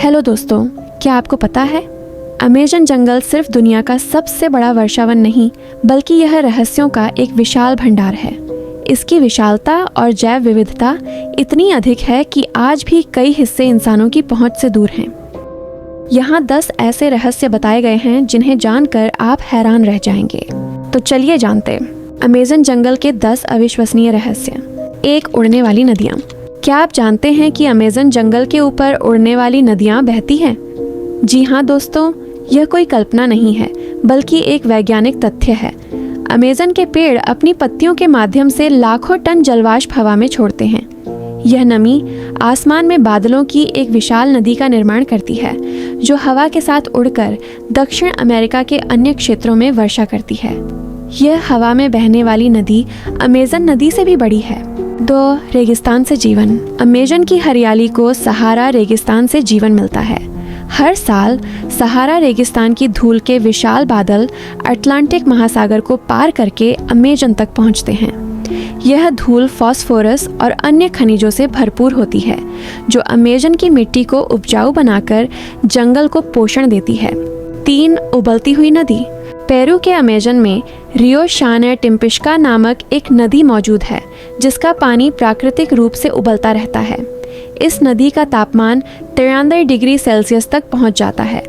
Hello दोस्तों, क्या आपको पता है अमेज़न जंगल सिर्फ दुनिया का सबसे बड़ा वर्षावन नहीं बल्कि यह रहस्यों का एक विशाल भंडार है। इसकी विशालता और जैव विविधता इतनी अधिक है कि आज भी कई हिस्से इंसानों की पहुंच से दूर हैं। यहाँ 10 ऐसे रहस्य बताए गए हैं जिन्हें जानकर आप हैरान रह जाएंगे। तो चलिए जानते अमेज़न जंगल के 10 अविश्वसनीय रहस्य। 1. उड़ने वाली नदियाँ। क्या आप जानते हैं कि अमेज़न जंगल के ऊपर उड़ने वाली नदियाँ बहती हैं? जी हाँ दोस्तों, यह कोई कल्पना नहीं है बल्कि एक वैज्ञानिक तथ्य है। अमेज़न के पेड़ अपनी पत्तियों के माध्यम से लाखों टन जलवाष्प हवा में छोड़ते हैं। यह नमी आसमान में बादलों की एक विशाल नदी का निर्माण करती है जो हवा के साथ उड़कर दक्षिण अमेरिका के अन्य क्षेत्रों में वर्षा करती है। यह हवा में बहने वाली नदी अमेज़न नदी से भी बड़ी है। 2. रेगिस्तान से जीवन। अमेज़न की हरियाली को सहारा रेगिस्तान से जीवन मिलता है। हर साल सहारा रेगिस्तान की धूल के विशाल बादल अटलांटिक महासागर को पार करके अमेज़न तक पहुंचते हैं। यह धूल फास्फोरस और अन्य खनिजों से भरपूर होती है जो अमेज़न की मिट्टी को उपजाऊ बनाकर जंगल को पोषण देती है। 3. उबलती हुई नदी। पेरू के अमेज़न में रियो शाने टिम्पिश्का नामक एक नदी मौजूद है जिसका पानी प्राकृतिक रूप से उबलता रहता है। इस नदी का तापमान 93 डिग्री सेल्सियस तक पहुंच जाता है।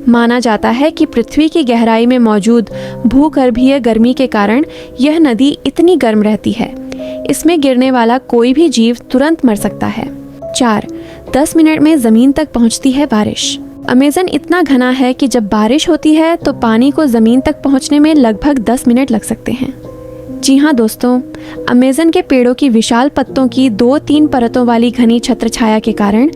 माना जाता है कि पृथ्वी की गहराई में मौजूद भूगर्भीय गर्मी के कारण यह नदी इतनी गर्म रहती है। इसमें गिरने वाला कोई भी जीव तुरंत मर सकता है। 4. 10 मिनट में ज़मीन तक पहुंचती है बारिश। अमेज़न इतना घना है कि जब बारिश होती है तो पानी को ज़मीन तक पहुंचने में लगभग 10 मिनट लग सकते हैं। जी हाँ दोस्तों, अमेज़न के पेड़ों की विशाल पत्तों की 2-3 परतों वाली घनी छत्रछाया के कारण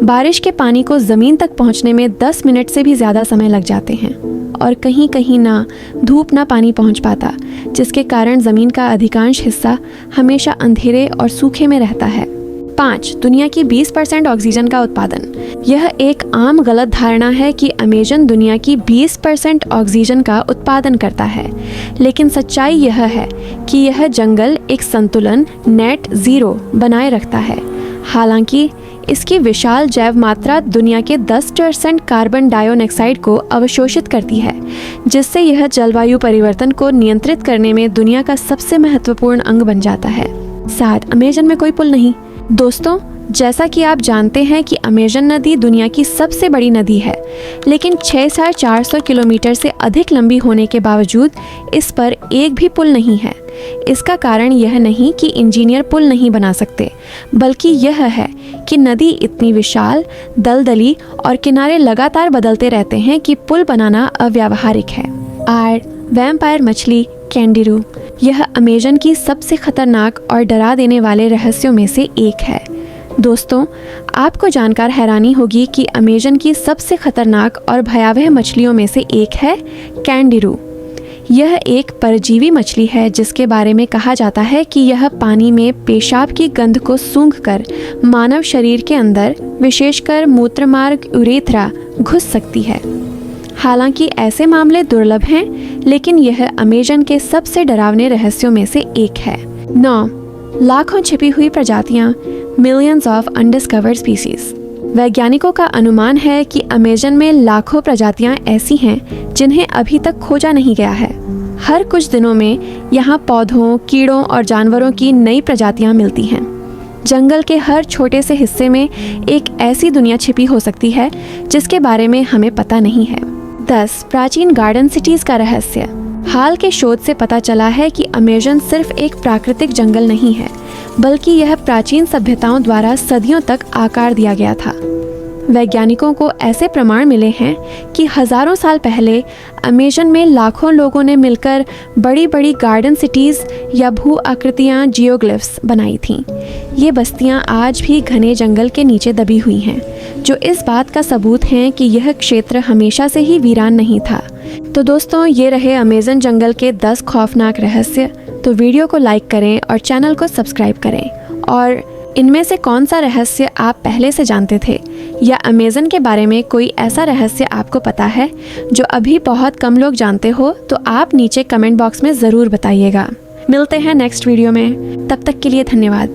बारिश के पानी को ज़मीन तक पहुंचने में 10 मिनट से भी ज़्यादा समय लग जाते हैं और कहीं कहीं ना धूप ना पानी पहुंच पाता, जिसके कारण ज़मीन का अधिकांश हिस्सा हमेशा अंधेरे और सूखे में रहता है। 5. दुनिया की 20% ऑक्सीजन का उत्पादन। यह एक आम गलत धारणा है कि अमेज़न दुनिया की 20% ऑक्सीजन का उत्पादन करता है, लेकिन सच्चाई यह है कि यह जंगल एक संतुलन नेट ज़ीरो बनाए रखता है। हालांकि इसकी विशाल जैव मात्रा दुनिया के 10% कार्बन डाइऑक्साइड को अवशोषित करती है, जिससे यह जलवायु परिवर्तन को नियंत्रित करने में दुनिया का सबसे महत्वपूर्ण अंग बन जाता है। 7. अमेज़न में कोई पुल नहीं। दोस्तों, जैसा कि आप जानते हैं कि अमेज़न नदी दुनिया की सबसे बड़ी नदी है, लेकिन 6400 किलोमीटर से अधिक लंबी होने के बावजूद इस पर एक भी पुल नहीं है। इसका कारण यह नहीं कि इंजीनियर पुल नहीं बना सकते, बल्कि यह है कि नदी इतनी विशाल, दलदली और किनारे लगातार बदलते रहते हैं कि पुल बनाना अव्यावहारिक है। 8. वैम्पायर मछली कैंडिरू। यह अमेज़न की सबसे खतरनाक और डरा देने वाले रहस्यों में से एक है। दोस्तों, आपको जानकर हैरानी होगी कि अमेज़न की सबसे खतरनाक और भयावह मछलियों में से एक है कैंडिरू। यह एक परजीवी मछली है जिसके बारे में कहा जाता है कि यह पानी में पेशाब की गंध को सूंघकर मानव शरीर के अंदर, विशेषकर मूत्रमार्ग यूरेथ्रा, घुस सकती है। हालांकि ऐसे मामले दुर्लभ हैं, लेकिन यह अमेज़न के सबसे डरावने रहस्यों में से एक है। 9. लाखों छिपी हुई प्रजातियां, मिलियंस ऑफ अनडिस्कवर्ड स्पीसीज। वैज्ञानिकों का अनुमान है कि अमेज़न में लाखों प्रजातियां ऐसी हैं जिन्हें अभी तक खोजा नहीं गया है। हर कुछ दिनों में यहाँ पौधों, कीड़ों और जानवरों की नई प्रजातियां मिलती हैं। जंगल के हर छोटे से हिस्से में एक ऐसी दुनिया छिपी हो सकती है जिसके बारे में हमें पता नहीं है। 10. प्राचीन गार्डन सिटीज का रहस्य। हाल के शोध से पता चला है कि अमेज़न सिर्फ एक प्राकृतिक जंगल नहीं है, बल्कि यह प्राचीन सभ्यताओं द्वारा सदियों तक आकार दिया गया था। वैज्ञानिकों को ऐसे प्रमाण मिले हैं कि हजारों साल पहले अमेज़न में लाखों लोगों ने मिलकर बड़ी बड़ी गार्डन सिटीज़ या भू आकृतियाँ जियोग्लिफ्स बनाई थीं। ये बस्तियाँ आज भी घने जंगल के नीचे दबी हुई हैं, जो इस बात का सबूत हैं कि यह क्षेत्र हमेशा से ही वीरान नहीं था। तो दोस्तों, ये रहे अमेज़न जंगल के 10 खौफनाक रहस्य। तो वीडियो को लाइक करें और चैनल को सब्सक्राइब करें। और इनमें से कौन सा रहस्य आप पहले से जानते थे, या अमेज़न के बारे में कोई ऐसा रहस्य आपको पता है जो अभी बहुत कम लोग जानते हो, तो आप नीचे कमेंट बॉक्स में ज़रूर बताइएगा। मिलते हैं नेक्स्ट वीडियो में, तब तक के लिए धन्यवाद।